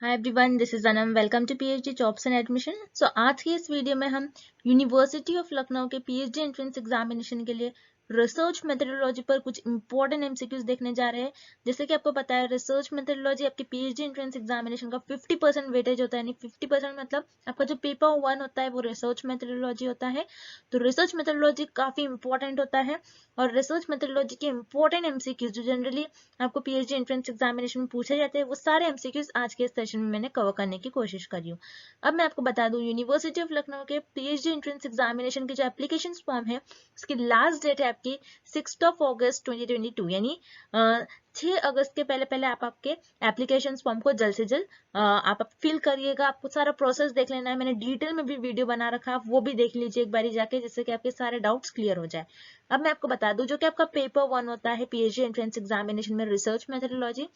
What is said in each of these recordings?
Hi everyone, this is Anam. Welcome to PhD jobs and admission. आज की इस video में हम यूनिवर्सिटी ऑफ लखनऊ के पीएचडी एंट्रेंस एग्जामिनेशन के लिए रिसर्च मेथोडोलॉजी पर कुछ इंपॉर्टेंट एमसीक्यूज देखने जा रहे हैं। जैसे कि आपको पता है, रिसर्च मेथोडोलॉजी आपके पीएचडी एंट्रेंस एग्जामिनेशन का 50% वेटेज होता है। यानी 50% मतलब आपका जो पेपर 1 होता है वो रिसर्च मेथोडोलॉजी होता है। तो रिसर्च मेथोडोलॉजी काफी इंपॉर्टेंट होता है और रिसर्च मेथोडोलॉजी के इंपॉर्टेंट एमसीक्यूज जो जनरली आपको पीएचडी एंट्रेंस एग्जामिनेशन में पूछे जाते हैं, वो सारे एमसीक्यूज आज के सेशन में मैंने कवर करने की कोशिश करी हूँ। अब मैं आपको बता दूं, यूनिवर्सिटी ऑफ लखनऊ के पीएचडी एंट्रेंस एग्जामिनेशन की जो एप्लीकेशन फॉर्म है, उसकी लास्ट डेट है आपकी 6 अगस्त 2022। यानी 6 अगस्त के पहले पहले आप आपके एप्लीकेशन फॉर्म को जल्द से जल्द आप फिल करिएगा। आपको सारा प्रोसेस देख लेना है। मैंने डिटेल में भी वीडियो बना रखा है, आप वो भी देख लीजिए एक बारी जाके, जिससे कि आपके सारे डाउट्स क्लियर हो जाए। अब मैं आपको बता दूं, जो कि आपका पेपर 1 होता है पीएचडी एंट्रेंस एग्जामिनेशन में रिसर्च मेथोडोलॉजी,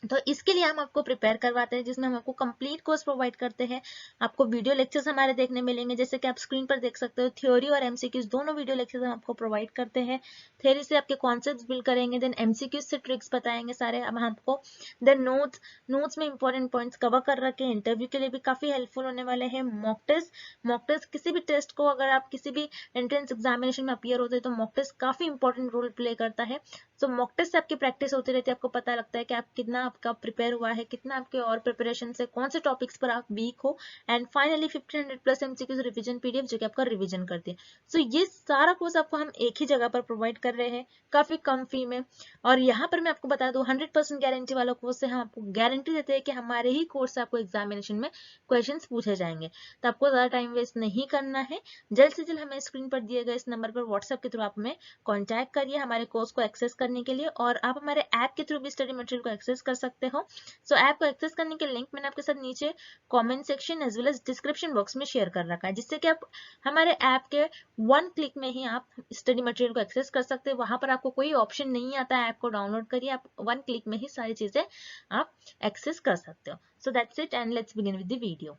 तो इसके लिए हम आपको प्रिपेयर करवाते हैं, जिसमें हम आपको कंप्लीट कोर्स प्रोवाइड करते हैं। आपको वीडियो लेक्चर्स हमारे देखने मिलेंगे, जैसे कि आप स्क्रीन पर देख सकते हो। थ्योरी और एमसीक्यूज दोनों वीडियो लेक्चर्स हम आपको प्रोवाइड करते हैं। थ्योरी से आपके कॉन्सेप्ट्स बिल्ड करेंगे, देन एमसीक्यूज से ट्रिक्स बताएंगे सारे हम आपको। देन नोट्स में इंपॉर्टेंट पॉइंट्स कवर कर रखे हैं। इंटरव्यू के लिए भी काफी हेल्पफुल होने वाले हैं। मॉक टेस्ट किसी भी टेस्ट को, अगर आप किसी भी एंट्रेंस एग्जामिनेशन में अपीयर होते हैं, तो मॉक टेस्ट काफी इंपॉर्टेंट रोल प्ले करता है। तो मॉक टेस्ट से आपकी प्रैक्टिस होती रहती है, आपको पता लगता है कि आप कितना आपका प्रिपेयर हुआ है, कितना आपके और प्रिपरेशन से कौन से टॉपिक्स पर आप वीक हो। And finally 1500 plus MCQs revision PDF, जो कि आपका रिवीजन करती है। सो ये सारा कोर्स आपको हम एक ही जगह पर प्रोवाइड कर रहे हैं, काफी कम फी में। और यहाँ पर मैं आपको बता दूं, 100% गारंटी वाला कोर्स है। हम आपको गारंटी देते हैं कि हमारे ही कोर्स से आपको एग्जामिनेशन में क्वेश्चन पूछे जाएंगे। तो आपको ज्यादा टाइम वेस्ट नहीं करना है। जल्द से जल्द हमें स्क्रीन पर दिए गए इस नंबर पर व्हाट्सएप के थ्रू आप हमें कॉन्टैक्ट करिए हमारे कोर्स को एक्सेस करने के लिए। और आप हमारे ऐप के थ्रू भी स्टडी मटेरियल को एक्सेस कर सकते हो। सो ऐप को एक्सेस करने के लिंक मैंने आपके साथ नीचे comment section as well as description box में शेयर कर रखा है, जिससे कि आप हमारे ऐप के 1 क्लिक में ही आप स्टडी मटेरियल को एक्सेस कर सकते हैं। वहां पर आपको कोई ऑप्शन नहीं आता है ऐप को डाउनलोड करिए, आप 1 क्लिक में ही सारी चीजें आप एक्सेस कर सकते हो। So that's it and let's begin with the video.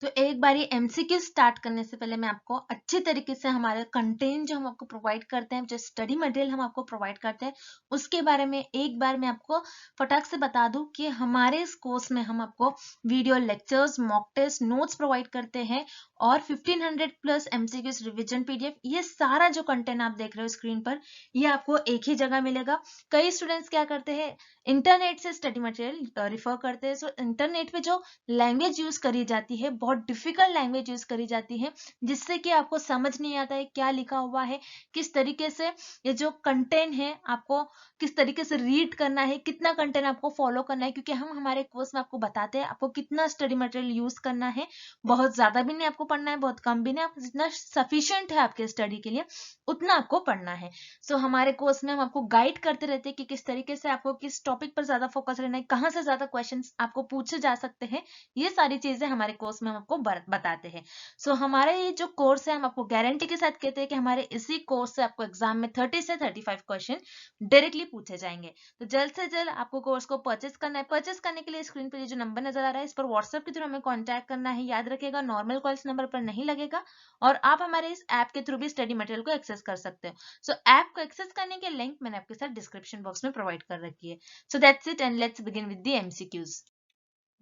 तो एक बार ये एमसीक्यू स्टार्ट करने से पहले मैं आपको अच्छे तरीके से हमारे कंटेंट जो हम आपको प्रोवाइड करते हैं, जो स्टडी मटेरियल हम आपको प्रोवाइड करते हैं, उसके बारे में एक बार मैं आपको फटाक से बता दूं कि हमारे इस कोर्स में हम आपको video lectures, mock test, notes provide करते हैं और 1500 प्लस एमसीक्यूज रिविजन पीडीएफ। ये सारा जो कंटेंट आप देख रहे हो स्क्रीन पर, ये आपको एक ही जगह मिलेगा। कई स्टूडेंट्स क्या करते हैं, इंटरनेट से स्टडी मटेरियल रिफर करते हैं। सो इंटरनेट पे जो लैंग्वेज यूज करी जाती है, बहुत डिफिकल्ट लैंग्वेज यूज करी जाती है, जिससे कि आपको समझ नहीं आता है क्या लिखा हुआ है, किस तरीके से ये जो कंटेंट है आपको किस तरीके से रीड करना है, कितना कंटेंट आपको फॉलो करना है। क्योंकि हम हमारे कोर्स में आपको बताते हैं आपको कितना स्टडी मटेरियल यूज करना है। बहुत ज्यादा भी नहीं आपको पढ़ना है, बहुत कम भी नहीं, आपको जितना सफिशियंट है आपके स्टडी के लिए उतना आपको पढ़ना है। सो हमारे कोर्स में हम आपको गाइड करते रहते हैं कि किस तरीके से आपको किस टॉपिक पर ज्यादा फोकस रहना है, कहाँ से ज्यादा क्वेश्चंस आपको पूछे जा सकते हैं। ये सारी चीजें हमारे कोर्स में हम आपको बताते हैं। सो हमारा ये जो कोर्स है, हम आपको गारंटी के साथ कहते हैं कि हमारे इसी कोर्स से आपको एग्जाम में 30 से 35 क्वेश्चन डायरेक्टली पूछे जाएंगे। तो जल्द से जल्द आपको कोर्स को परचेस करना है। परचेस करने के लिए स्क्रीन पर ये जो नंबर नजर आ रहा है, इस पर व्हाट्सएप के थ्रू हमें कॉन्टैक्ट करना है। याद रखिएगा, नॉर्मल कॉल इस नंबर पर नहीं लगेगा। और आप हमारे इस ऐप के थ्रू भी स्टडी मटेरियल को एक्सेस कर सकते हो। सो ऐप को एक्सेस करने के लिंक मैंने आपके साथ डिस्क्रिप्शन बॉक्स में प्रोवाइड कर रखी है। So that's it and let's begin with the MCQs.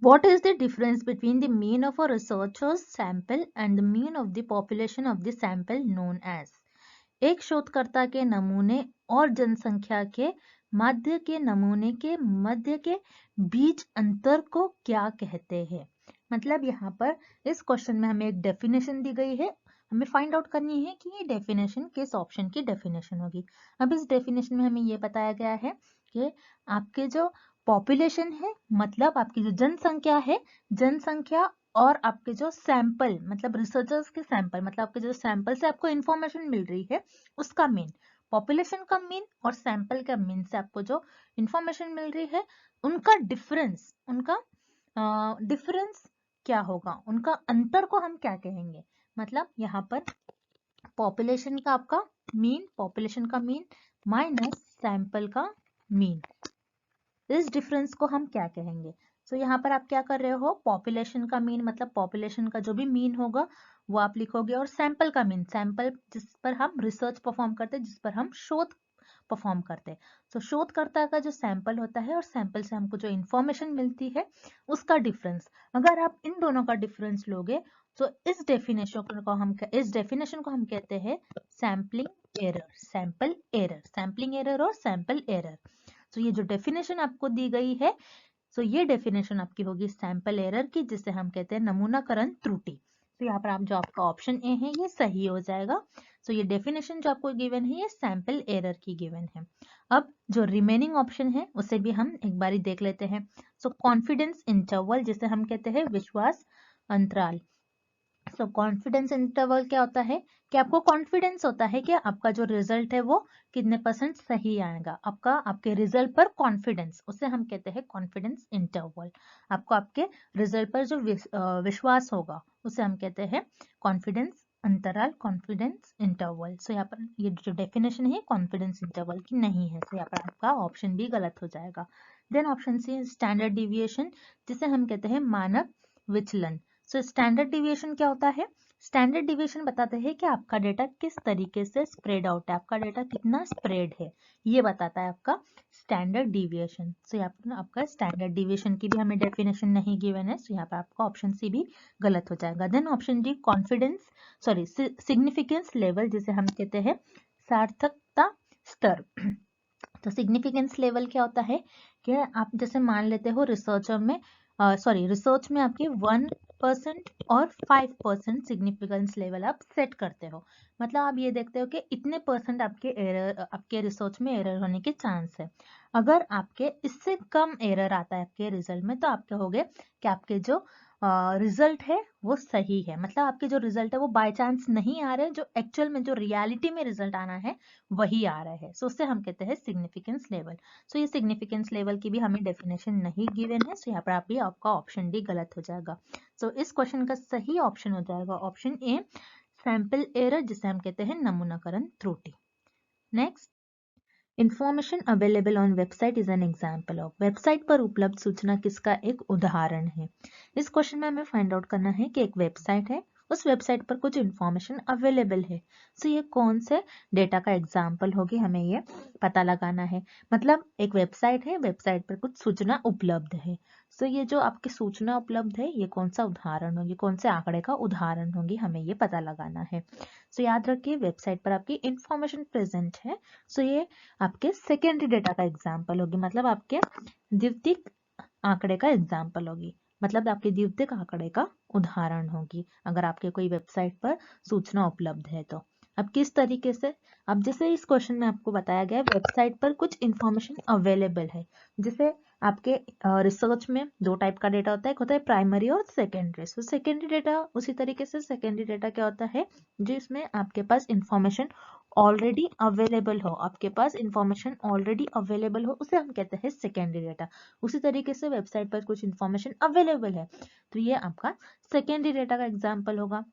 What is the difference between the mean of a researcher's sample and the mean of the population of the sample known as? एक शोधकर्ता के नमूने और जनसंख्या के नमूने के मध्य के बीच अंतर को क्या कहते हैं? मतलब यहाँ पर इस क्वेश्चन में हमें एक डेफिनेशन दी गई है, हमें फाइंड आउट करनी है कि ये डेफिनेशन किस ऑप्शन की डेफिनेशन होगी। अब इस डेफिनेशन में हमें ये बताया गया है कि आपके जो पॉपुलेशन है, मतलब आपकी जो जनसंख्या है, जनसंख्या और आपके जो सैंपल मतलब रिसर्चर्स के सैंपल, मतलब आपके जो सैंपल से आपको इंफॉर्मेशन मिल रही है उसका मीन, पॉपुलेशन का मीन और सैंपल का मीन से आपको जो इंफॉर्मेशन मिल रही है उनका डिफरेंस क्या होगा, उनका अंतर को हम क्या कहेंगे। मतलब यहाँ पर पॉपुलेशन का मीन माइनस सैंपल का मीन, इस डिफरेंस को हम क्या कहेंगे। सो यहाँ पर आप क्या कर रहे हो, पॉपुलेशन का मीन मतलब पॉपुलेशन का जो भी मीन होगा वो आप लिखोगे, और सैंपल का मीन, सैंपल जिस पर हम रिसर्च परफॉर्म करते हैं, जिस पर हम शोध परफॉर्म करते हैं। तो शोधकर्ता का जो सैंपल होता है और सैंपल से हमको जो इंफॉर्मेशन मिलती है उसका डिफरेंस, अगर आप इन दोनों का डिफरेंस लोगे तो इस डेफिनेशन को हम कहते हैं सैम्पलिंग एरर, सैम्पलिंग एरर और सैंपल एरर। तो ये जो डेफिनेशन आपको दी गई है, तो ये डेफिनेशन आपकी होगी सैंपल एरर की, जिसे हम कहते हैं नमूनाकरण त्रुटि। तो यहाँ पर आप जो आपका ऑप्शन ए है ये सही हो जाएगा। तो ये डेफिनेशन जो आपको गिवन है ये सैंपल एरर की गिवन है। अब जो रिमेनिंग ऑप्शन है उसे भी हम एक बारी देख लेते हैं। सो कॉन्फिडेंस इंटरवल, जिसे हम कहते हैं विश्वास अंतराल। सो कॉन्फिडेंस इंटरवल क्या होता है कि आपको कॉन्फिडेंस होता है कि आपका जो रिजल्ट है वो कितने % सही आएगा, आपके रिजल्ट पर कॉन्फिडेंस, उसे हम कहते हैं कॉन्फिडेंस इंटरवल। आपको आपके रिजल्ट पर जो विश्वास होगा उसे हम कहते हैं कॉन्फिडेंस अंतराल, कॉन्फिडेंस इंटरवल। सो यहाँ पर ये जो डेफिनेशन है कॉन्फिडेंस इंटरवल की नहीं है, तो यहाँ पर आपका ऑप्शन भी गलत हो जाएगा। Then option C standard deviation, जिसे हम कहते हैं मानक विचलन। सो स्टैंडर्ड डिविएशन क्या होता है? स्टैंडर्ड डिविएशन बताते हैं कि आपका डेटा किस तरीके से स्प्रेड आउट है, आपका डेटा कितना स्प्रेड है, ये बताता है आपका स्टैंडर्ड डिविएशन। सो यहाँ पर आपका स्टैंडर्ड डिविएशन की भी हमें डेफिनेशन नहीं गिवन है, सो यहाँ पर आपका ऑप्शन सी भी गलत हो जाएगा। Then option D significance level, जिसे हम कहते हैं सार्थकता स्तर। तो सिग्निफिकेंस लेवल क्या होता है कि आप जैसे मान लेते हो रिसर्च में आपके 1% और 5% सिग्निफिकेंस लेवल आप सेट करते हो। मतलब आप ये देखते हो कि इतने % आपके रिसर्च में एरर होने के चांस है। अगर आपके इससे कम एरर आता है आपके रिजल्ट में, तो आप कहोगे कि आपके जो रिजल्ट है वो सही है। मतलब आपके जो रिजल्ट है वो बाय चांस नहीं आ रहे हैं, जो एक्चुअल में जो रियलिटी में रिजल्ट आना है वही आ रहा है। सो उससे हम कहते हैं सिग्निफिकेंस लेवल। सो ये सिग्निफिकेंस लेवल की भी हमें डेफिनेशन नहीं गिवन है, सो यहाँ पर भी आपका ऑप्शन डी गलत हो जाएगा। सो इस क्वेश्चन का सही ऑप्शन हो जाएगा ऑप्शन ए सैंपल एरर, जिसे हम कहते हैं नमूनाकरण त्रुटि। Next, information available on website is an example of. Website पर उपलब्ध सूचना किसका एक उदाहरण है? इस क्वेश्चन में हमें फाइंड आउट करना है कि एक वेबसाइट है, उस वेबसाइट पर कुछ इंफॉर्मेशन अवेलेबल है। सो ये कौन से डेटा का एग्जाम्पल होगी, हमें ये पता लगाना है। मतलब एक वेबसाइट है, वेबसाइट पर कुछ सूचना उपलब्ध है। सो ये जो आपकी सूचना उपलब्ध है ये कौन सा उदाहरण होगी, कौन से आंकड़े का उदाहरण होगी, हमें ये पता लगाना है। सो याद रखिए वेबसाइट पर आपकी इंफॉर्मेशन प्रेजेंट है, सो ये आपके सेकेंडरी डेटा का एग्जाम्पल होगी, मतलब आपके द्वितीयक आंकड़े का एग्जाम्पल होगी, मतलब आपके द्वितीयक आंकड़े का उदाहरण होगी अगर आपके कोई वेबसाइट पर सूचना उपलब्ध है तो। अब किस तरीके से, अब जैसे इस क्वेश्चन में आपको बताया गया वेबसाइट पर कुछ इंफॉर्मेशन अवेलेबल है, जैसे आपके रिसर्च में दो टाइप का डेटा होता है, एक होता है प्राइमरी और सेकेंडरी। सो सेकेंडरी डेटा उसी तरीके से, सेकेंडरी डेटा क्या होता है जिसमें आपके पास इंफॉर्मेशन ऑलरेडी अवेलेबल हो, आपके पास इंफॉर्मेशन ऑलरेडी अवेलेबल हो, उसे हम कहते हैं सेकेंडरी डेटा। उसी तरीके से वेबसाइट पर कुछ इंफॉर्मेशन अवेलेबल है तो ये आपका सेकेंडरी डेटा का एग्जाम्पल होगा।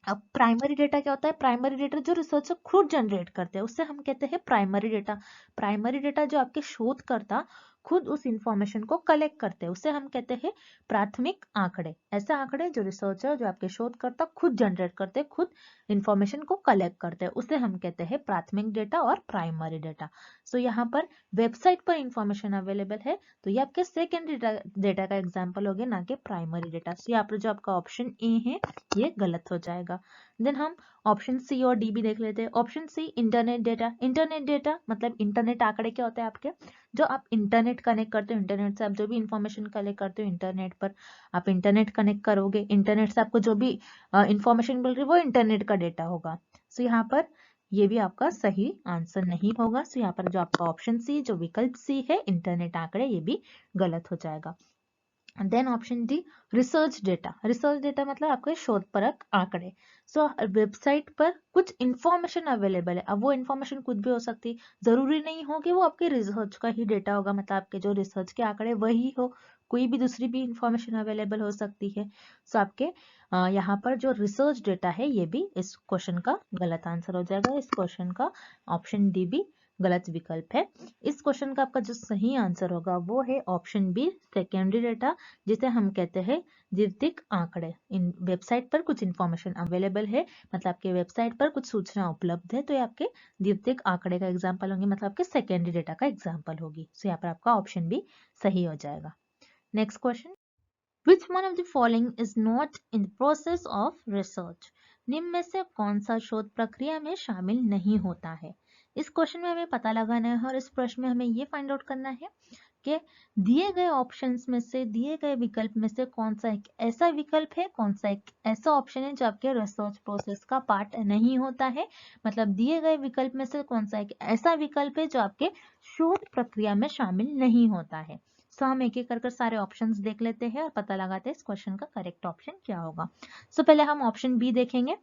अब प्राइमरी डेटा क्या होता है? प्राइमरी डेटा जो रिसर्चर खुद जनरेट करते हैं उससे हम कहते हैं प्राइमरी डेटा। प्राइमरी डेटा जो आपके शोधकर्ता खुद उस इंफॉर्मेशन को कलेक्ट करते हैं उसे हम कहते हैं प्राथमिक आंकड़े। ऐसे आंकड़े जो रिसर्चर, जो आपके शोधकर्ता खुद जनरेट करते हैं, खुद इंफॉर्मेशन को कलेक्ट करते हैं, उसे हम कहते हैं प्राथमिक डेटा और प्राइमरी डेटा। सो यहाँ पर वेबसाइट पर इंफॉर्मेशन अवेलेबल है तो ये आपके सेकेंडरी डेटा का एग्जाम्पल हो गया, ना कि प्राइमरी डेटा। सो यहाँ पर जो आपका ऑप्शन ए है ये गलत हो जाएगा। देन हम ऑप्शन सी और डी भी देख लेते हैं। Option C internet data. Internet data मतलब इंटरनेट आंकड़े क्या होते हैं आपके, जो आप इंटरनेट कनेक्ट करते हो, इंटरनेट से आप जो भी इंफॉर्मेशन कलेक्ट करते हो इंटरनेट पर, आप इंटरनेट कनेक्ट करोगे, इंटरनेट से आपको जो भी इंफॉर्मेशन मिल रही है वो इंटरनेट का डेटा होगा। सो यहाँ पर ये भी आपका सही आंसर नहीं होगा। सो यहाँ पर जो आपका ऑप्शन सी, जो विकल्प सी है इंटरनेट आंकड़े, ये भी गलत हो जाएगा। Then option D research data. Research data मतलब आपके शोधपरक आंकड़े। सो वेबसाइट पर कुछ इंफॉर्मेशन अवेलेबल है, अब वो इंफॉर्मेशन कुछ भी हो सकती है, जरूरी नहीं हो कि वो आपके रिसर्च का ही डेटा होगा, मतलब आपके जो रिसर्च के आंकड़े वही हो, कोई भी दूसरी भी इंफॉर्मेशन अवेलेबल हो सकती है। सो आपके यहाँ पर जो रिसर्च डेटा है ये भी इस क्वेश्चन का गलत आंसर हो जाएगा। इस क्वेश्चन का ऑप्शन डी भी गलत विकल्प है। इस क्वेश्चन का आपका जो सही आंसर होगा वो है ऑप्शन बी, सेकेंडरी डेटा, जिसे हम कहते हैं द्वितीयक आंकड़े। इन वेबसाइट पर कुछ इंफॉर्मेशन अवेलेबल है, मतलब आपके वेबसाइट पर कुछ सूचना उपलब्ध है, तो ये आपके द्वितीयक आंकड़े का एग्जाम्पल होंगे, मतलब आपके सेकेंडरी डेटा का एग्जाम्पल होगी। सो यहाँ पर आपका ऑप्शन बी सही हो जाएगा। Next question, Which one of the following is not in the process of research? निम्न में से कौन सा शोध प्रक्रिया में शामिल नहीं होता है? इस क्वेश्चन में हमें पता लगाना है और इस प्रश्न में हमें ये फाइंड आउट करना है कि दिए गए ऑप्शंस में से, दिए गए विकल्प में से कौन सा एक ऐसा विकल्प है, कौन सा एक ऐसा ऑप्शन है जो आपके रिसर्च प्रोसेस का पार्ट नहीं होता है। मतलब दिए गए विकल्प में से कौन सा एक ऐसा विकल्प है जो आपके शोध प्रक्रिया में शामिल नहीं होता है। सो हम एक एक कर सारे ऑप्शंस देख लेते हैं और पता लगाते हैं इस क्वेश्चन का करेक्ट ऑप्शन क्या होगा। सो पहले हम ऑप्शन बी देखेंगे,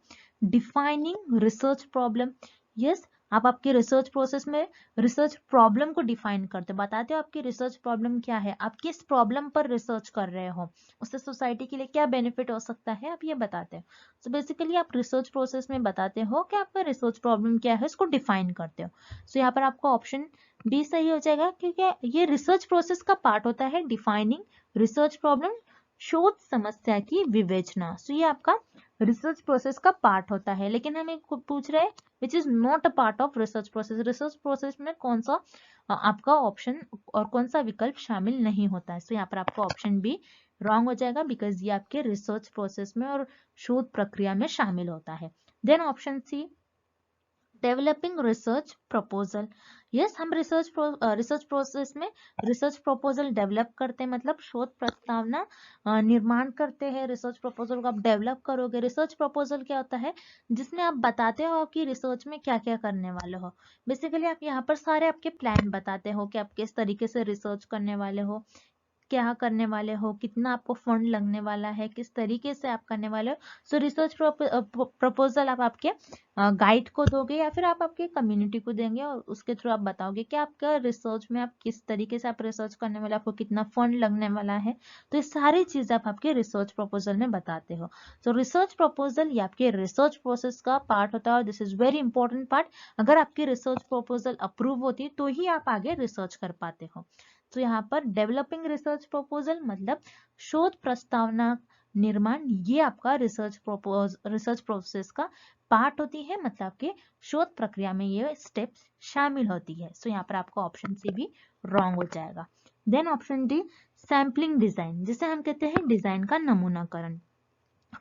डिफाइनिंग रिसर्च प्रॉब्लम। यस, आप आपके रिसर्च प्रोसेस में रिसर्च प्रॉब्लम को डिफाइन करते हो, बताते हो आपकी रिसर्च प्रॉब्लम क्या है, आप किस प्रॉब्लम पर रिसर्च कर रहे हो, उससे सोसाइटी के लिए क्या बेनिफिट हो सकता है, आप ये बताते हो। सो बेसिकली आप रिसर्च प्रोसेस में बताते हो कि आपका रिसर्च प्रॉब्लम क्या है, इसको डिफाइन करते हो। सो यहाँ पर आपका ऑप्शन बी सही हो जाएगा, क्योंकि ये रिसर्च प्रोसेस का पार्ट होता है, डिफाइनिंग रिसर्च प्रॉब्लम, शोध समस्या की विवेचना। सो ये आपका रिसर्च प्रोसेस का पार्ट होता है, लेकिन हमें पूछ रहे हैं which is not a part of research process. Research process में कौन सा आपका ऑप्शन और कौन सा विकल्प शामिल नहीं होता है। सो यहाँ पर आपका ऑप्शन बी रॉन्ग हो जाएगा, बिकॉज ये आपके रिसर्च प्रोसेस में और शोध प्रक्रिया में शामिल होता है। Then option C, developing research proposal. Yes, हम रिसर्च प्रोसेस में रिसर्च प्रपोजल डेवलप करते हैं, मतलब शोध प्रस्तावना निर्माण करते हैं। रिसर्च प्रपोजल को आप डेवलप करोगे। रिसर्च प्रपोजल क्या होता है, जिसमें आप बताते हो कि रिसर्च में क्या क्या करने वाले हो। बेसिकली आप यहाँ पर सारे आपके प्लान बताते हो कि आप किस तरीके से रिसर्च करने वाले हो, क्या करने वाले हो, कितना आपको फंड लगने वाला है, किस तरीके से आप करने वाले हो। सो रिसर्च प्रपोजल आप आपके गाइड को दोगे या फिर आप आपके कम्युनिटी को देंगे और उसके थ्रू आप बताओगे कि आपका रिसर्च में आप किस तरीके से आप रिसर्च करने वाले, आपको कितना फंड लगने वाला है। तो ये सारी चीजें आप आपके रिसर्च प्रपोजल में बताते हो। तो रिसर्च प्रपोजल ये आपके रिसर्च प्रोसेस का पार्ट होता है और this is very important part. अगर आपकी रिसर्च प्रपोजल अप्रूव होती है तो ही आप आगे रिसर्च कर पाते हो। तो यहाँ पर डेवलपिंग रिसर्च प्रपोजल मतलब शोध प्रस्तावना निर्माण, ये आपका रिसर्च प्रोसेस का पार्ट होती है, मतलब आपके शोध प्रक्रिया में ये स्टेप्स शामिल होती है। सो यहाँ पर आपका ऑप्शन सी भी रॉन्ग हो जाएगा। Then option D, sampling design, जिसे हम कहते हैं डिजाइन का नमूनाकरण।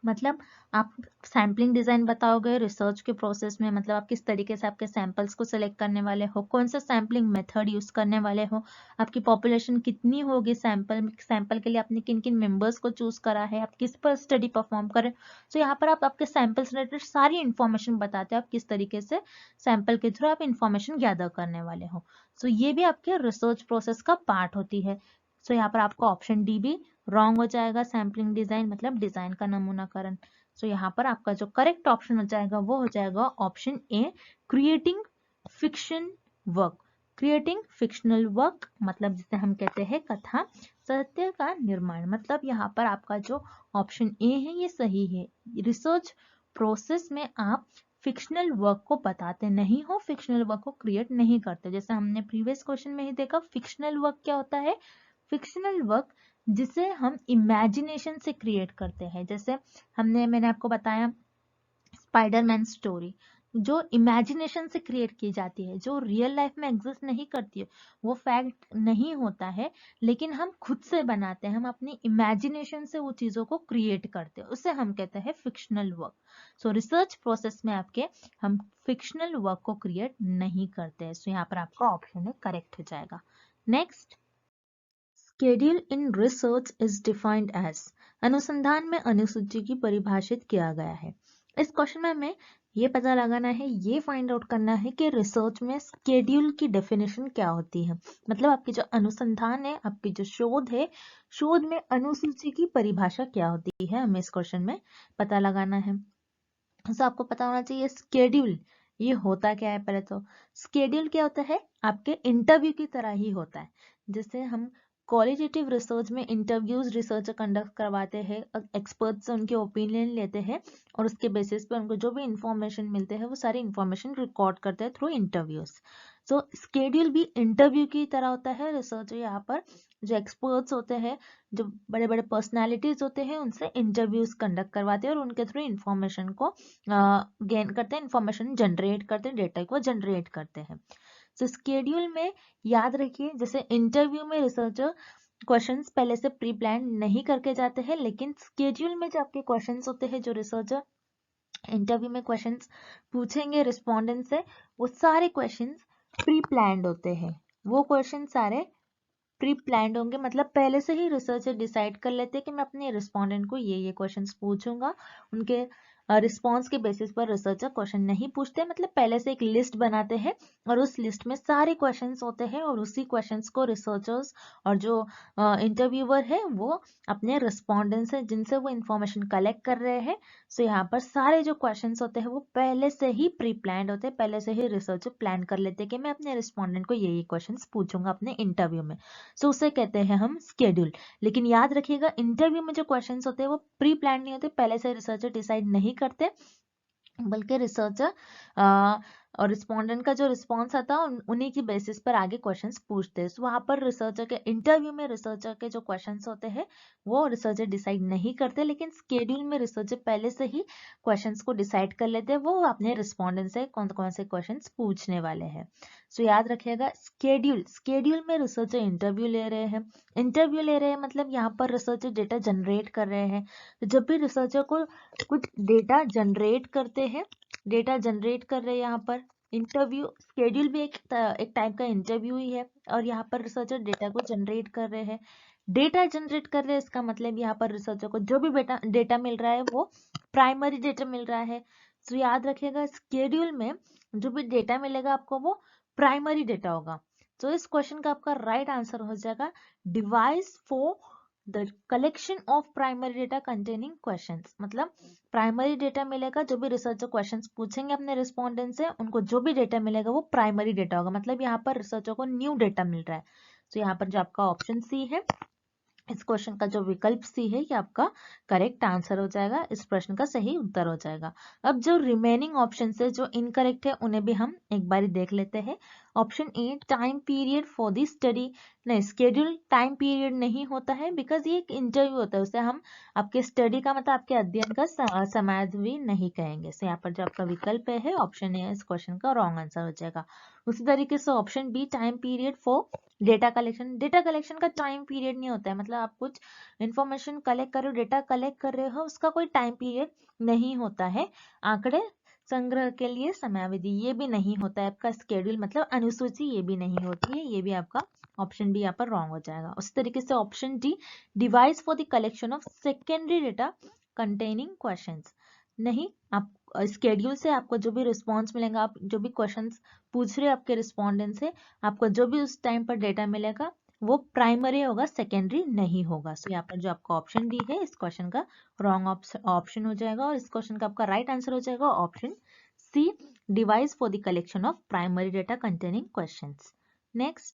मतलब आप सैम्पलिंग डिजाइन बताओगे रिसर्च के प्रोसेस में, मतलब आप किस तरीके से आपके सैंपल्स को सिलेक्ट करने वाले हो, कौन सा सैम्पलिंग मेथड यूज करने वाले हो, आपकी पॉपुलेशन कितनी होगी, सैंपल के लिए आपने किन किन मेंबर्स को चूज करा है, आप किस पर स्टडी परफॉर्म करें। तो यहाँ पर आप आपके सैंपल्स रिलेटेड सारी इंफॉर्मेशन बताते हो, आप किस तरीके से सैंपल के थ्रू आप इंफॉर्मेशन गैदर करने वाले हो। सो ये भी आपके रिसर्च प्रोसेस का पार्ट होती है। सो यहाँ पर आपका ऑप्शन डी भी रॉन्ग हो जाएगा, सैम्पलिंग डिजाइन मतलब डिजाइन का नमूनाकरण। सो यहाँ पर आपका जो करेक्ट ऑप्शन हो जाएगा वो हो जाएगा option A, creating fiction work. Creating fictional work मतलब जिसे हम कहते हैं कथा सत्य का निर्माण। मतलब यहाँ पर आपका जो ऑप्शन ए है ये सही है। रिसर्च प्रोसेस में आप फिक्शनल वर्क को बताते नहीं हो, फिक्शनल वर्क को क्रिएट नहीं करते। जैसे हमने प्रीवियस क्वेश्चन में ही देखा, फिक्शनल वर्क क्या होता है, फिक्शनल वर्क जिसे हम इमेजिनेशन से क्रिएट करते हैं। जैसे मैंने आपको बताया स्पाइडरमैन स्टोरी, जो इमेजिनेशन से क्रिएट की जाती है, जो रियल लाइफ में एग्जिस्ट नहीं करती है, वो फैक्ट नहीं होता है, लेकिन हम खुद से बनाते हैं, हम अपनी इमेजिनेशन से वो चीजों को क्रिएट करते हैं, उसे हम कहते हैं फिक्शनल वर्क। सो रिसर्च प्रोसेस में आपके हम फिक्शनल वर्क को क्रिएट नहीं करते हैं। सो यहाँ पर आपका ऑप्शन करेक्ट हो जाएगा। Next, Schedule in research is defined as, अनुसंधान में अनुसूची की परिभाषित किया गया है। इस क्वेश्चन में हमें ये पता लगाना है, ये फाइंड आउट करना है कि रिसर्च में स्केड्यूल की डेफिनेशन क्या होती है। मतलब आपकी जो अनुसंधान है, आपकी जो शोध है, शोध में अनुसूची की परिभाषा क्या होती है, हमें इस क्वेश्चन में पता लगाना है। तो आपको पता होना चाहिए स्केड्यूल ये होता क्या है। पहले तो स्केड्यूल क्या होता है, आपके इंटरव्यू की तरह ही होता है। जैसे हम क्वालिटेटिव रिसर्च में इंटरव्यूज रिसर्चर कंडक्ट करवाते हैं, एक्सपर्ट से उनके ओपिनियन लेते हैं और उसके बेसिस पे उनको जो भी इंफॉर्मेशन मिलते हैं वो सारी इंफॉर्मेशन रिकॉर्ड करते हैं थ्रू इंटरव्यूज। सो स्केड्यूल भी इंटरव्यू की तरह होता है। रिसर्च यहाँ पर जो एक्सपर्ट्स होते हैं, जो बड़े बड़े पर्सनालिटीज होते हैं, उनसे इंटरव्यूज कंडक्ट करवाते हैं और उनके थ्रू इंफॉर्मेशन को गेन करते हैं, इंफॉर्मेशन जनरेट करते हैं, डेटा को जनरेट करते हैं। सो स्केड्यूल में याद रखिए, जैसे इंटरव्यू में रिसर्चर क्वेश्चंस पहले से प्री प्लान नहीं करके जाते हैं, लेकिन स्केड्यूल में जो आपके क्वेश्चंस होते हैं, जो रिसर्चर इंटरव्यू में क्वेश्चंस पूछेंगे रिस्पोंडेंट से, वो सारे क्वेश्चंस प्री प्लान्ड होते हैं। वो क्वेश्चन सारे प्री प्लान्ड होंगे, मतलब पहले से ही रिसर्चर डिसाइड कर लेते हैं कि मैं अपने रिस्पोंडेंट को ये क्वेश्चंस पूछूंगा। उनके रिस्पॉन्स के बेसिस पर रिसर्चर क्वेश्चन नहीं पूछते, मतलब पहले से एक लिस्ट बनाते हैं और उस लिस्ट में सारे क्वेश्चंस होते हैं और उसी क्वेश्चंस को रिसर्चर्स और जो इंटरव्यूअर है वो अपने रिस्पोंडेंट से, जिनसे वो इंफॉर्मेशन कलेक्ट कर रहे हैं, सो यहाँ पर सारे जो क्वेश्चंस होते हैं वो पहले से ही प्री प्लान्ड होते हैं। पहले से ही रिसर्चर प्लान कर लेते हैं कि मैं अपने रिस्पोंडेंट को ये क्वेश्चंस पूछूंगा अपने इंटरव्यू में, सो उसे कहते हैं हम स्केड्यूल। लेकिन याद रखिएगा, इंटरव्यू में जो क्वेश्चंस होते हैं वो प्री प्लान नहीं होते, पहले से रिसर्चर डिसाइड नहीं करते, बल्कि रिसर्चर और रिस्पोंडेंट का जो रिस्पॉन्स आता है उन्हीं की बेसिस पर आगे क्वेश्चंस पूछते हैं। वहां पर रिसर्चर के इंटरव्यू में रिसर्चर के जो क्वेश्चंस होते हैं वो रिसर्चर डिसाइड नहीं करते, लेकिन स्केड्यूल में रिसर्चर पहले से ही क्वेश्चंस को डिसाइड कर लेते हैं, वो अपने रिस्पोंडेंट से कौन कौन से क्वेश्चंस पूछने वाले हैं। सो याद रखिएगा, स्केड्यूल में रिसर्चर इंटरव्यू ले रहे हैं, मतलब यहाँ पर रिसर्चर डेटा जनरेट कर रहे हैं। तो जब भी रिसर्चर को कुछ डेटा जनरेट करते हैं, डेटा जनरेट कर रहे हैं यहाँ पर, इंटरव्यू स्केड्यूल भी एक टाइप का इंटरव्यू ही है, और यहाँ पर रिसर्चर डेटा को जनरेट कर रहे हैं। डेटा जनरेट कर रहे हैं, इसका मतलब यहाँ पर रिसर्चर को जो भी डेटा मिल रहा है वो प्राइमरी डेटा मिल रहा है। तो याद रखिएगा, स्केड्यूल में जो भी डेटा मिलेगा आपको वो प्राइमरी डेटा होगा। तो इस क्वेश्चन का आपका राइट आंसर हो जाएगा device for the collection of primary data containing questions. मतलब प्राइमरी डेटा मिलेगा, जो भी रिसर्चर क्वेश्चंस पूछेंगे अपने रिस्पोंडेंट से, उनको जो भी डेटा मिलेगा वो प्राइमरी डेटा होगा, मतलब यहाँ पर रिसर्चर को न्यू डेटा मिल रहा है। तो यहाँ पर जो आपका ऑप्शन सी है, इस क्वेश्चन का जो विकल्प सी है, ये आपका करेक्ट आंसर हो जाएगा, इस प्रश्न का सही उत्तर हो जाएगा। अब जो रिमेनिंग ऑप्शन है जो इनकरेक्ट है उन्हें भी हम एक बार देख लेते हैं। Option A, time period for the study, नहीं, स्केड्यूल टाइम पीरियड नहीं होता है, बिकॉज ये एक इंटरव्यू होता है, उसे हम आपके स्टडी का मतलब आपके अध्ययन का समाधि नहीं कहेंगे। सो यहाँ पर जो आपका विकल्प है ऑप्शन ए, इस क्वेश्चन का रॉन्ग आंसर हो जाएगा। उसी तरीके से option B, time period for data collection का टाइम पीरियड नहीं होता है, मतलब आप कुछ इंफॉर्मेशन कलेक्ट कर रहे हो, डेटा कलेक्ट कर रहे हो, उसका कोई टाइम पीरियड नहीं होता है। आंकड़े संग्रह के लिए समयावधि, ये भी नहीं होता है आपका स्केड्यूल, मतलब अनुसूची, ये भी नहीं होती है, ये भी आपका ऑप्शन बी यहाँ पर रॉन्ग हो जाएगा। उसी तरीके से option D, device for the collection of secondary data containing questions, नहीं, आप स्केड्यूल से आपको जो भी रिस्पॉन्स मिलेगा, आप जो भी क्वेश्चंस पूछ रहे हो आपके रिस्पोंडेंट से, आपको जो भी उस टाइम पर डेटा मिलेगा वो प्राइमरी होगा, सेकेंडरी नहीं होगा। सो यहाँ पर जो आपका ऑप्शन डी है इस क्वेश्चन का रॉन्ग ऑप्शन हो जाएगा, और इस क्वेश्चन का आपका राइट आंसर हो जाएगा option C, device for the collection of primary data containing questions. Next,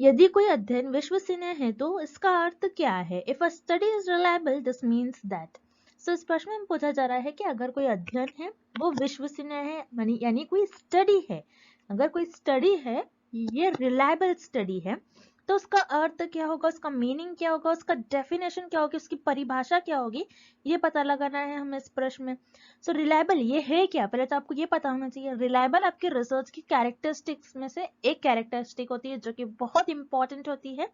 यदि कोई अध्ययन विश्वसनीय है तो इसका अर्थ क्या है? If a study is reliable this means that. So इस प्रश्न में पूछा जा रहा है कि अगर कोई अध्ययन है वो विश्वसनीय है, यानी कोई स्टडी है, अगर कोई स्टडी है ये रिलायबल स्टडी है, तो उसका अर्थ क्या होगा, उसका मीनिंग क्या होगा, उसका डेफिनेशन क्या होगी, उसकी परिभाषा क्या होगी, ये पता लगाना है हमें इस प्रश्न में। सो रिलायबल ये है क्या, पहले तो आपको ये पता होना चाहिए। रिलायबल आपके रिसर्च की कैरेक्टरिस्टिक्स में से एक कैरेक्टरिस्टिक होती है जो कि बहुत इंपॉर्टेंट होती है।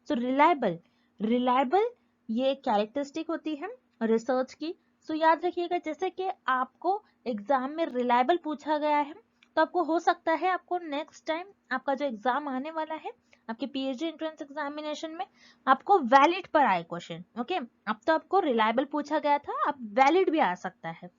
सो रिलायबल ये कैरेक्टरिस्टिक होती है रिसर्च की। सो याद रखिएगा, जैसे कि आपको एग्जाम में रिलायबल पूछा गया है, तो आपको हो सकता है आपको नेक्स्ट टाइम आपका जो एग्जाम आने वाला है आपके पीएचडी एंट्रेंस एग्जामिनेशन में आपको वैलिड पर आए क्वेश्चन। ओके, अब तो आपको रिलायबल पूछा गया था, अब वैलिड भी आ सकता है।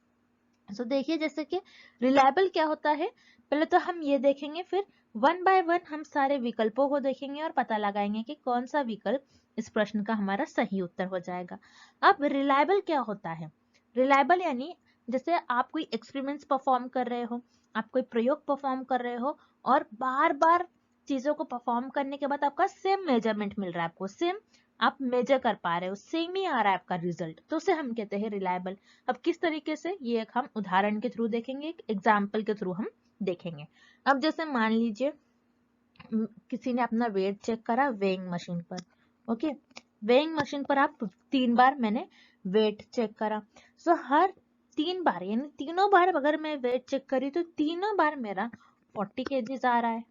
सो देखिए, जैसे कि रिलायबल क्या होता है, पहले तो हम ये देखेंगे, फिर वन बाय वन हम सारे विकल्पों को देखेंगे और पता लगाएंगे कि कौन सा विकल्प इस प्रश्न का हमारा सही उत्तर हो जाएगा। अब रिलायबल क्या होता है? रिलायबल यानी जैसे आप कोई एक्सपेरिमेंट्स परफॉर्म कर रहे हो, आप कोई प्रयोग परफॉर्म कर रहे हो और बार बार चीजों को परफॉर्म करने के बाद आपका सेम मेजरमेंट मिल रहा है, आपको सेम आप मेजर कर पा रहे हो, सेम ही आ रहा है आपका रिजल्ट, तो उसे हम कहते हैं रिलायबल। अब किस तरीके से, ये एक हम उदाहरण के थ्रू देखेंगे, एक एग्जाम्पल के थ्रू हम देखेंगे। अब जैसे मान लीजिए किसी ने अपना वेट चेक करा वेइंग मशीन पर, ओके, वेइंग मशीन पर आप 3 बार मैंने वेट चेक करा। सो हर 3 बार यानी तीनों बार अगर मैं वेट चेक करी तो तीनों बार मेरा 40 केजीज आ रहा है,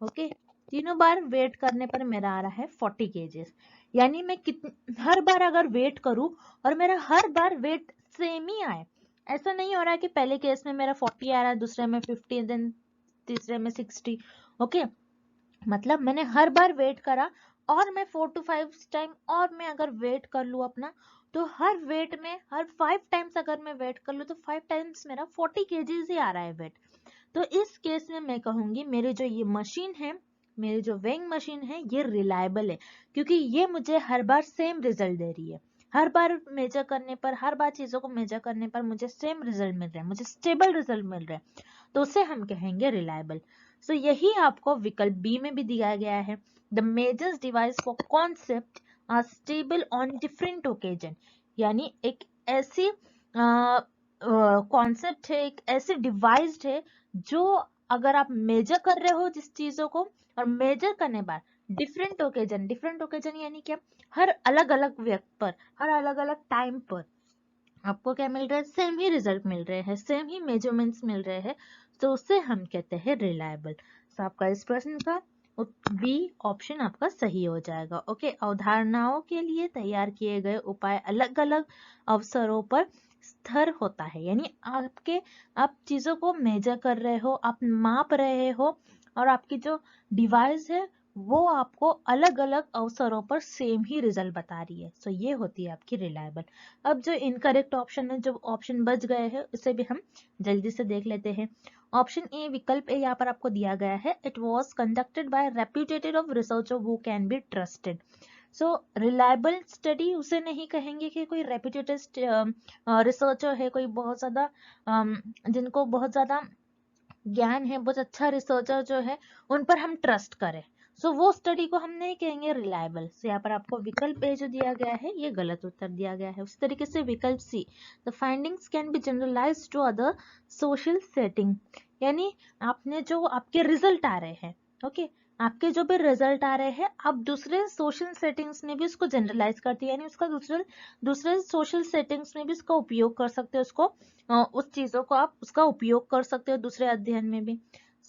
ओके, तीनों बार वेट करने पर मेरा आ रहा है 40 केजीज। यानी मैं हर बार अगर वेट करूं और मेरा हर बार वेट सेम ही आए, ऐसा नहीं हो रहा है कि पहले केस में मेरा 40 आ रहा है, दूसरे में 50, देन तीसरे में 60, ओके, मतलब मैंने हर बार वेट करा और मैं 4 to 5 टाइम और मैं अगर वेट कर लूं अपना, तो हर वेट में हर 5 टाइम्स अगर मैं वेट कर लूं तो 5 टाइम्स मेरा 40 केजीज ही आ रहा है वेट। तो इस केस में मैं कहूंगी मेरी जो ये मशीन है, मेरी जो वेइंग मशीन है, ये रिलायबल है, क्योंकि ये मुझे हर बार सेम रिजल्ट दे रही है। हर बार मेजर करने पर, हर बार चीजों को मेजर करने पर मुझे सेम रिजल्ट मिल रहा है, मुझे स्टेबल रिजल्ट मिल रहा है, तो उसे हम कहेंगे रिलायबल। सो यही आपको विकल्प बी में भी दिया गया है। The measures device for concept are stable on different occasion, यानी एक ऐसी कॉन्सेप्ट है, एक ऐसी डिवाइस है जो अगर आप मेजर कर रहे हो जिस चीजों को, और मेजर करने बाद डिफरेंट ओकेजन यानी क्या, हर अलग अलग व्यक्ति पर, हर अलग अलग टाइम पर आपको क्या मिल रहा है, सेम ही रिजल्ट मिल रहे हैं, सेम ही मेजरमेंट्स मिल रहे हैं, तो उसे हम कहते हैं रिलायबल। तो आपका इस प्रश्न का बी ऑप्शन आपका सही हो जाएगा, ओके। अवधारणाओं के लिए तैयार किए गए उपाय अलग अलग अवसरों पर स्थिर होता है, यानी आप चीजों को मेजर कर रहे हो, आप माप रहे हो, और आपकी जो डिवाइस है वो आपको अलग अलग अवसरों पर सेम ही रिजल्ट बता रही है। सो ये होती है आपकी रिलायबल। अब जो इनकरेक्ट ऑप्शन है, जो ऑप्शन बच गए हैं, उसे भी हम जल्दी से देख लेते हैं। ऑप्शन ए, विकल्प ए यहाँ पर आपको दिया गया है, it was conducted by reputed of researcher who can be trusted. So reliable study उसे नहीं कहेंगे कि कोई रेप्यूटेड रिसर्चर है, कोई बहुत ज्यादा जिनको बहुत ज्यादा ज्ञान है, बहुत अच्छा रिसर्चर जो है, उन पर हम ट्रस्ट करें। सो वो स्टडी को हम नहीं कहेंगे रिलायबल। सो यहाँ पर आपको विकल्प ए जो दिया गया है ये गलत उत्तर दिया गया है। उस तरीके से विकल्प C, the findings can be generalized to other social setting, यानी आपने जो आपके रिजल्ट आ रहे हैं, ओके, आपके जो भी रिजल्ट आ रहे हैं, आप दूसरे सोशल सेटिंग्स में भी उसको जनरलाइज करते हैं, यानी उसका दूसरे सोशल सेटिंग्स में भी उसका उपयोग कर सकते हो, उसको उस चीजों को आप उसका उपयोग कर सकते हो दूसरे अध्ययन में भी।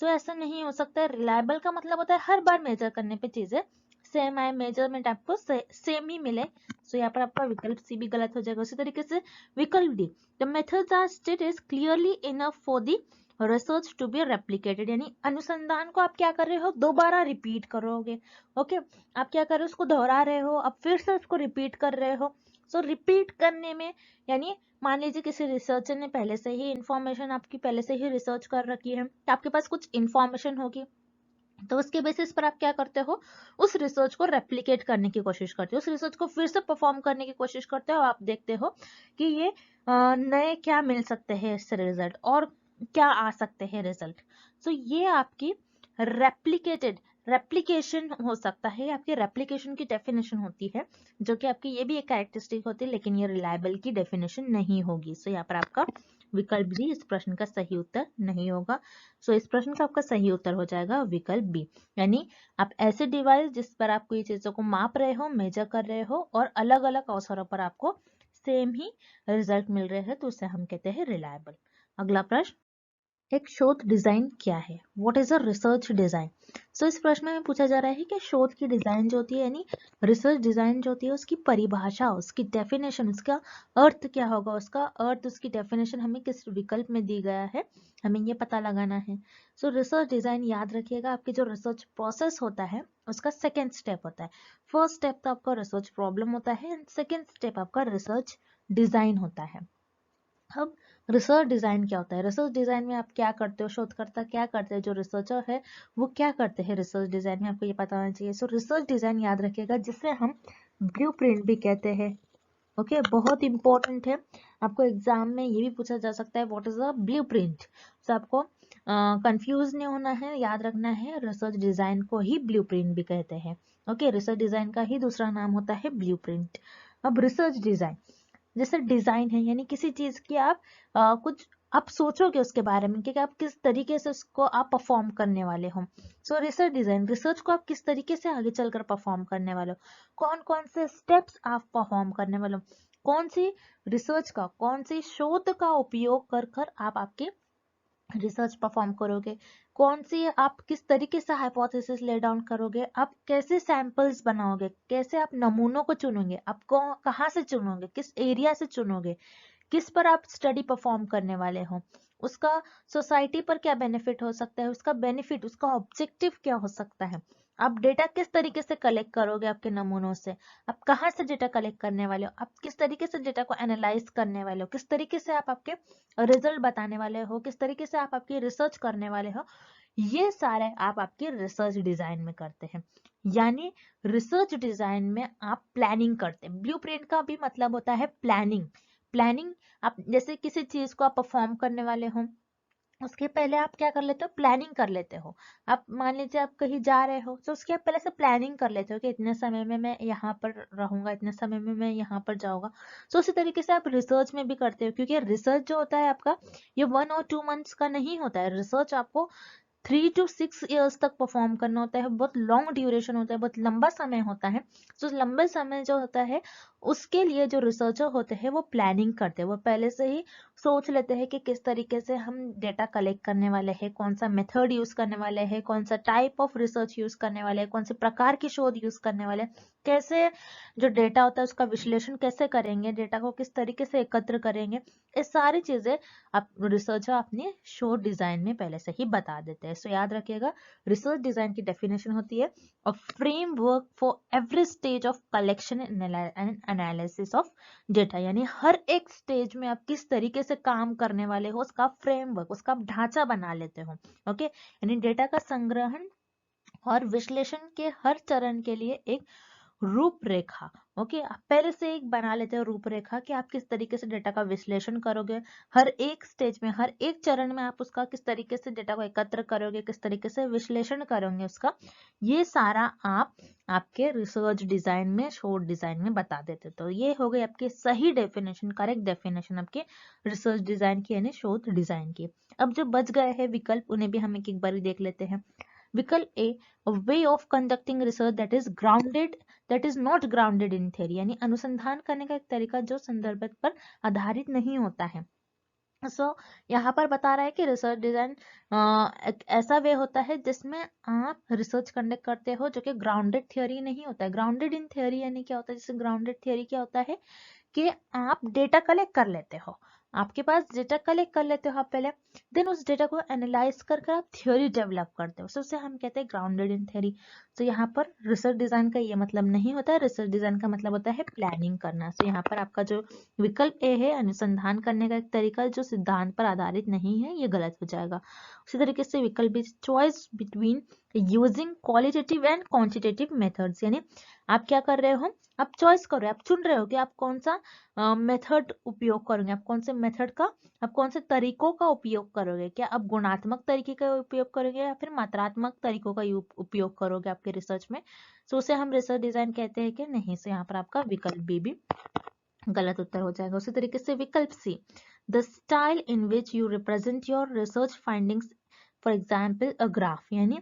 सो ऐसा नहीं हो सकता है। रिलायबल का मतलब होता है हर बार मेजर करने पे चीजें सेम आए, मेजरमेंट आपको सेम ही मिले। सो यहाँ पर आपका विकल्प सी भी गलत हो जाएगा। उसी तरीके से विकल्प D, the methods are stated clearly enough for the research to be replicated, यानी अनुसंधान को आप क्या कर रहे हो, दोबारा रिपीट करोगे, ओके, आप क्या कर रहे हो, उसको दोहरा रहे हो, आप फिर से उसको रिपीट कर रहे हो। सो रिपीट करने में, यानी मान लीजिए किसी रिसर्चर ने पहले से ही इंफॉर्मेशन आपकी पहले से ही रिसर्च कर रखी है, तो आपके पास कुछ इंफॉर्मेशन होगी, तो उसके बेसिस पर आप क्या करते हो, उस रिसर्च को रेप्लिकेट करने की कोशिश करते हो, उस रिसर्च को फिर से परफॉर्म करने की कोशिश करते हो, आप देखते हो कि ये नए क्या मिल सकते हैं इससे रिजल्ट, और क्या आ सकते हैं रिजल्ट। सो ये आपकी रेप्लिकेशन हो सकता है, आपकी रेप्लिकेशन की डेफिनेशन होती है, जो कि आपकी ये भी एक कैरेक्टरिस्टिक होती है, लेकिन ये रिलायबल की डेफिनेशन नहीं होगी। सो यहाँ पर आपका विकल्प डी इस प्रश्न का सही उत्तर नहीं होगा। सो इस प्रश्न का आपका सही उत्तर हो जाएगा विकल्प बी, यानी आप ऐसे डिवाइस जिस पर आप कोई चीजों को माप रहे हो, मेजर कर रहे हो, और अलग अलग अवसरों पर आपको सेम ही रिजल्ट मिल रहे हैं, तो उसे हम कहते हैं रिलायबल। अगला प्रश्न, एक शोध डिजाइन क्या है, what is a research design. So इस प्रश्न में पूछा जा रहा है कि शोध की डिजाइन जो होती है, यानी रिसर्च डिजाइन जो होती है, उसकी परिभाषा, उसकी डेफिनेशन, उसका अर्थ क्या होगा, उसका अर्थ, उसकी डेफिनेशन हमें किस विकल्प में दी गया है, हमें ये पता लगाना है। सो रिसर्च डिजाइन याद रखिएगा, आपकी जो रिसर्च प्रोसेस होता है उसका सेकेंड स्टेप होता है। फर्स्ट स्टेप तो आपका रिसर्च प्रॉब्लम होता है, एंड सेकेंड स्टेप आपका रिसर्च डिजाइन होता है। अब रिसर्च डिजाइन क्या होता है, रिसर्च डिजाइन में आप क्या करते हो, शोधकर्ता क्या करते हैं, जो रिसर्चर है वो क्या करते हैं रिसर्च डिजाइन में, आपको ये पता होना चाहिए। सो रिसर्च डिजाइन याद रखिएगा, जिसे हम ब्लूप्रिंट भी कहते हैं, ओके, बहुत इंपॉर्टेंट है। आपको एग्जाम में ये भी पूछा जा सकता है, व्हाट इज अ ब्लूप्रिंट। सो आपको कंफ्यूज नहीं होना है, याद रखना है, रिसर्च डिजाइन को ही ब्लूप्रिंट भी कहते हैं, ओके, रिसर्च डिजाइन का ही दूसरा नाम होता है ब्लूप्रिंट। अब रिसर्च डिजाइन जैसे डिजाइन है, यानी किसी चीज की आप कुछ आप सोचोगे उसके बारे में कि आप किस तरीके से उसको आप परफॉर्म करने वाले हो। सो रिसर्च डिजाइन, रिसर्च को आप किस तरीके से आगे चलकर परफॉर्म करने वाले हो, कौन कौन से स्टेप्स आप परफॉर्म करने वाले हो, कौन सी रिसर्च का, कौन सी शोध का उपयोग कर कर आप आपके रिसर्च परफॉर्म करोगे, कौन सी आप किस तरीके से हाइपोथेसिस ले डाउन करोगे, आप कैसे सैंपल्स बनाओगे, कैसे आप नमूनों को चुनोगे, आप कहाँ से चुनोगे, किस एरिया से चुनोगे, किस पर आप स्टडी परफॉर्म करने वाले हो, उसका सोसाइटी पर क्या बेनिफिट हो सकता है, उसका बेनिफिट, उसका ऑब्जेक्टिव क्या हो सकता है, आप डेटा किस तरीके से कलेक्ट करोगे आपके नमूनों से, आप कहाँ से डेटा कलेक्ट करने वाले हो, आप किस तरीके से डेटा को एनालाइज करने वाले हो, किस तरीके से आप आपके रिजल्ट बताने वाले हो, किस तरीके से आप आपकी रिसर्च करने वाले हो, ये सारे आप आपके रिसर्च डिजाइन में करते हैं। यानी रिसर्च डिजाइन में आप प्लानिंग करते हैं। ब्लूप्रिंट का भी मतलब होता है प्लानिंग। प्लानिंग, आप जैसे किसी चीज को आप परफॉर्म करने वाले हो, उसके पहले आप क्या कर लेते हो, प्लानिंग कर लेते हो। आप मान लीजिए आप कहीं जा रहे हो तो उसके आप पहले से प्लानिंग कर लेते हो कि इतने समय में मैं यहाँ पर रहूंगा, इतने समय में मैं यहाँ पर जाऊंगा। तो उसी तरीके से आप रिसर्च में भी करते हो, क्योंकि रिसर्च जो होता है आपका, ये 1 और 2 मंथ्स का नहीं होता है। रिसर्च आपको 3 to 6 years तक परफॉर्म करना होता है, बहुत लॉन्ग ड्यूरेशन होता है, बहुत लंबा समय होता है। तो लंबे समय जो होता है उसके लिए जो रिसर्चर होते हैं वो प्लानिंग करते हैं, वो पहले से ही सोच लेते हैं कि किस तरीके से हम डेटा कलेक्ट करने वाले हैं, कौन सा मेथड यूज करने वाले हैं, कौन सा टाइप ऑफ रिसर्च यूज करने वाले हैं, कौन से प्रकार की शोध यूज करने वाले हैं, कैसे जो डेटा होता है उसका विश्लेषण कैसे करेंगे, डेटा को किस तरीके से एकत्र करेंगे। ये सारी चीजें आप रिसर्चर अपने शोध डिजाइन में पहले से ही बता देते हैं। सो याद रखिएगा, रिसर्च डिजाइन की डेफिनेशन होती है a framework for every stage of collection and analysis of data. यानी हर एक स्टेज में आप किस तरीके से काम करने वाले हो उसका फ्रेमवर्क, उसका ढांचा बना लेते हो। ओके, यानी डेटा का संग्रहण और विश्लेषण के हर चरण के लिए एक रूपरेखा। ओके, आप पहले से एक बना लेते हो रूपरेखा कि आप किस तरीके से डेटा का विश्लेषण करोगे, हर एक स्टेज में, हर एक चरण में आप उसका किस तरीके से डेटा को एकत्र करोगे, किस तरीके से विश्लेषण करोगे उसका, ये सारा आप आपके रिसर्च डिजाइन में, शोध डिजाइन में बता देते। तो ये हो गई आपकी सही डेफिनेशन, करेक्ट डेफिनेशन आपके रिसर्च डिजाइन की यानी शोध डिजाइन की। अब जो बच गए हैं विकल्प, उन्हें भी हम एक बार देख लेते हैं। विकल्प ए, a way of conducting research that is not grounded in theory, यानी अनुसंधान करने का एक तरीका जो संदर्भ पर आधारित नहीं होता है। यहाँ पर बता रहा है कि रिसर्च डिजाइन एक ऐसा वे होता है जिसमें आप रिसर्च कंडक्ट करते हो जो कि ग्राउंडेड थियोरी नहीं होता है। ग्राउंडेड इन थियोरी यानी क्या होता है, जैसे ग्राउंडेड थियोरी क्या होता है कि आप डेटा कलेक्ट कर लेते हो, आपके पास डेटा कलेक्ट कर लेते हो आप पहले, देन उस डेटा को एनालाइज कर आप थ्योरी डेवलप करते हो, उसे हम कहते हैं ग्राउंडेड इन थ्योरी। तो यहाँ पर रिसर्च डिजाइन का ये मतलब नहीं होता है। रिसर्च डिजाइन का मतलब होता है प्लानिंग करना। तो यहाँ पर आपका जो विकल्प ए है, अनुसंधान करने का एक तरीका जो सिद्धांत पर आधारित नहीं है, ये गलत हो जाएगा। उसी तरीके से विकल्प B, choice between using qualitative and quantitative methods, यानी आप क्या कर रहे हो, आप चॉइस कर रहे हो, आप चुन रहे हो कि आप कौन सा मेथड उपयोग करोगे, आप कौन से मेथड का, आप कौन से तरीकों का उपयोग करोगे, क्या आप गुणात्मक तरीके का उपयोग करोगे या फिर मात्रात्मक तरीकों का उपयोग करोगे आपके रिसर्च में। तो उसे हम रिसर्च डिजाइन कहते हैं कि नहीं। से यहाँ पर आपका विकल्प बी भी गलत उत्तर हो जाएगा। उसी तरीके से विकल्प C, the style in which you represent your research findings, for example a graph, यानी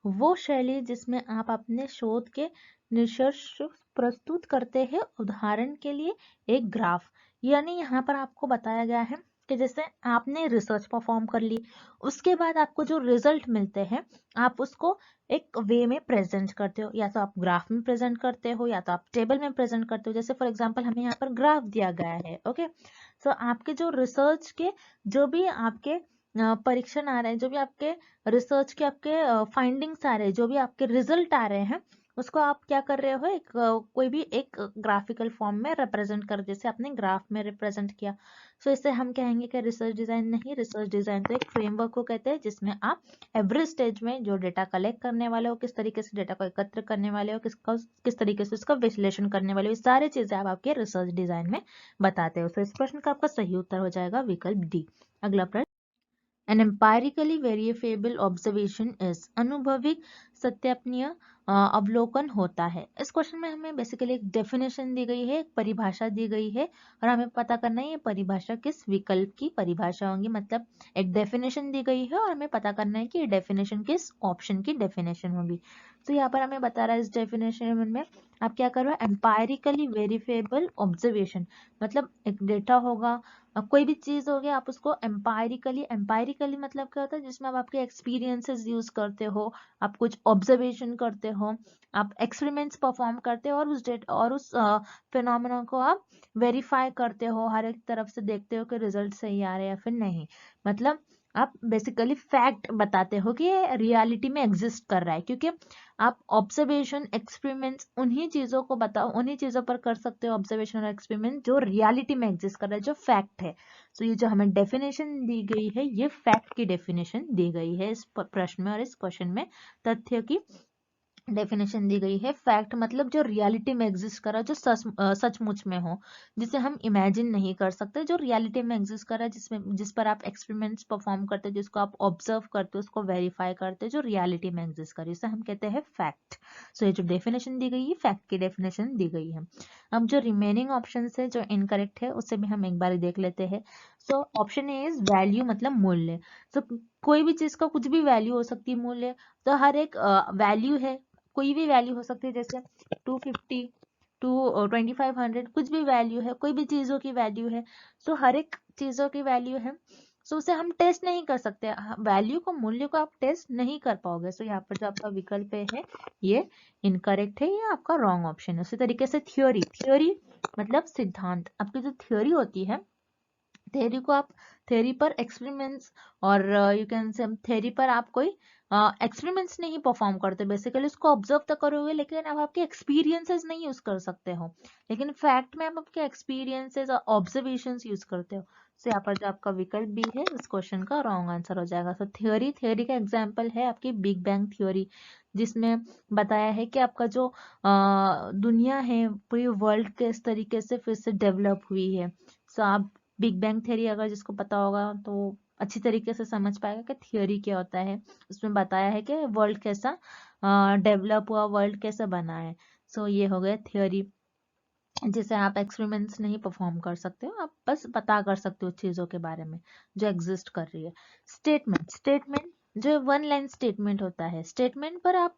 वो शैली जिसमें आप अपने शोध के निष्कर्ष प्रस्तुत करते हैं, उदाहरण के लिए एक ग्राफ। यानी यहाँ पर आपको बताया गया है कि जैसे आपने रिसर्च परफॉर्म कर ली, उसके बाद आपको जो रिजल्ट मिलते हैं आप उसको एक वे में प्रेजेंट करते हो, या तो आप ग्राफ में प्रेजेंट करते हो या तो आप टेबल में प्रेजेंट करते हो। जैसे फॉर एग्जांपल हमें यहाँ पर ग्राफ दिया गया है। ओके, तो आपके जो रिसर्च के जो भी आपके परीक्षण आ रहे हैं, जो भी आपके रिसर्च के आपके फाइंडिंग्स आ रहे हैं, जो भी आपके रिजल्ट आ रहे हैं, उसको आप क्या कर रहे हो, एक कोई भी एक ग्राफिकल फॉर्म में रिप्रेजेंट कर, जैसे आपने ग्राफ में रिप्रेजेंट किया। सो इसे हम कहेंगे कि रिसर्च डिजाइन नहीं। रिसर्च डिजाइन तो एक फ्रेमवर्क को कहते हैं जिसमें आप एवरी स्टेज में जो डेटा कलेक्ट करने वाले हो, किस तरीके से डेटा को एकत्र करने वाले हो, किस तरीके से उसका विश्लेषण करने वाले हो, ये सारी चीजें आप आपके रिसर्च डिजाइन में बताते हो। तो इस प्रश्न का आपका सही उत्तर हो जाएगा विकल्प डी। अगला प्रश्न, एन एम्पायरिकली वेरिफेबल ऑब्जर्वेशन इज, अनुभविक सत्यापनीय अवलोकन होता है। इस क्वेश्चन में हमें बेसिकली एक डेफिनेशन दी गई है, एक परिभाषा दी गई है और हमें पता करना है ये परिभाषा किस विकल्प की परिभाषा होगी। मतलब एक डेफिनेशन दी गई है और हमें पता करना है कि ये डेफिनेशन किस ऑप्शन की डेफिनेशन होगी। तो यहाँ पर हमें बता रहा है इस डेफिनेशन में आप क्या करो, एम्पायरिकली वेरिफेबल ऑब्जर्वेशन, मतलब एक डेटा होगा, कोई भी चीज हो गया आप उसको एम्पायरिकली मतलब क्या होता है, जिसमें आप आपके एक्सपीरियंसेस यूज करते हो, आप कुछ ऑब्जर्वेशन करते हो, आप एक्सपेरिमेंट्स परफॉर्म करते हो और उस फिनोमेना को आप वेरीफाई करते हो, हर एक तरफ से देखते हो कि रिजल्ट सही आ रहे हैं या फिर नहीं। मतलब आप बेसिकली फैक्ट बताते हो कि ये रियलिटी में एग्जिस्ट कर रहा है, क्योंकि आप ऑब्जर्वेशन एक्सपेरिमेंट्स उन्हीं चीजों को बताओ, उन्हीं चीजों पर कर सकते हो ऑब्जर्वेशन और एक्सपेरिमेंट जो रियलिटी में एग्जिस्ट कर रहा है, जो फैक्ट है। तो ये जो हमें डेफिनेशन दी गई है ये फैक्ट की डेफिनेशन दी गई है इस प्रश्न में और इस क्वेश्चन में तथ्य की डेफिनेशन दी गई है। फैक्ट मतलब जो रियलिटी में एग्जिस्ट कर रहा है, जो सचमुच में हो, जिसे हम इमेजिन नहीं कर सकते, जो रियलिटी में एग्जिस्ट कर रहा है, जिस पर आप एक्सपेरिमेंट्स परफॉर्म करते हो, जिसको आप ऑब्जर्व करते हो, उसको वेरीफाई करते हो, जो रियलिटी में एग्जिस्ट कर रही है, उसे हम कहते हैं फैक्ट। सो ये जो डेफिनेशन दी गई है फैक्ट की डेफिनेशन दी गई है। अब जो रिमेनिंग ऑप्शन है जो इनकरेक्ट है उसे भी हम एक बार देख लेते हैं। So option A is value, मतलब मूल्य। सो कोई भी चीज का कुछ भी वैल्यू हो सकती है, मूल्य तो हर एक वैल्यू है, कोई भी वैल्यू हो सकती है, जैसे 250 टू 2500, कुछ भी वैल्यू है, कोई भी चीजों की वैल्यू है। सो हर एक चीजों की वैल्यू है, सो उसे हम टेस्ट नहीं कर सकते, वैल्यू को, मूल्य को आप टेस्ट नहीं कर पाओगे। सो यहाँ पर जो आपका विकल्प है ये इनकरेक्ट है, ये आपका रॉन्ग ऑप्शन है। उसी तरीके से थ्योरी, थ्योरी मतलब सिद्धांत, आपकी जो थ्योरी होती है, थ्योरी को आप, थ्योरी पर एक्सपेरिमेंट्स और यू कैन से थ्योरी पर आप कोई एक्सपेरिमेंट्स नहीं परफॉर्म करते, बेसिकली उसको ऑब्जर्व तो करोगे लेकिन आप आपके एक्सपीरियंसेस नहीं यूज कर सकते हो। लेकिन फैक्ट में आप आपके एक्सपीरियंसेस और ऑब्जर्वेशंस यूज करते हो। तो यहाँ पर जो आपका विकल्प बी है इस क्वेश्चन का रॉन्ग आंसर हो जाएगा। तो थ्योरी, थ्योरी का एग्जाम्पल है आपकी बिग बैंग थ्योरी, जिसमें बताया है कि आपका जो दुनिया है पूरी वर्ल्ड के इस तरीके से फिर से डेवलप हुई है। सो आप बिग बैंग थ्योरी अगर जिसको पता होगा तो अच्छी तरीके से समझ पाएगा कि थ्योरी क्या होता है। उसमें बताया है कि वर्ल्ड कैसा डेवलप हुआ, वर्ल्ड कैसे बना है। सो ये हो गया थ्योरी, जिसे आप एक्सपेरिमेंट्स नहीं परफॉर्म कर सकते हो, आप बस पता कर सकते हो चीजों के बारे में जो एग्जिस्ट कर रही है। स्टेटमेंट, स्टेटमेंट जो वन लाइन स्टेटमेंट होता है, स्टेटमेंट पर आप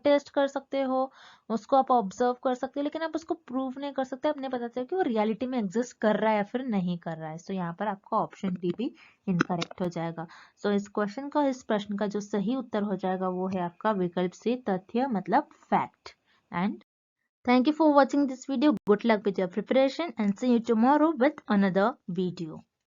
टेस्ट कर सकते हो, उसको आप ऑब्जर्व कर सकते हो, लेकिन आप उसको प्रूव नहीं कर सकते, आपने पता चला कि वो रियलिटी में एग्जिस्ट कर रहा है या फिर नहीं कर रहा है। सो यहाँ पर आपका ऑप्शन डी भी इनकरेक्ट हो जाएगा। सो इस क्वेश्चन का, इस प्रश्न का जो सही उत्तर हो जाएगा वो है आपका विकल्प से तथ्य, मतलब fact. And thank you for watching this video. Good luck with your preparation and see you tomorrow with another video.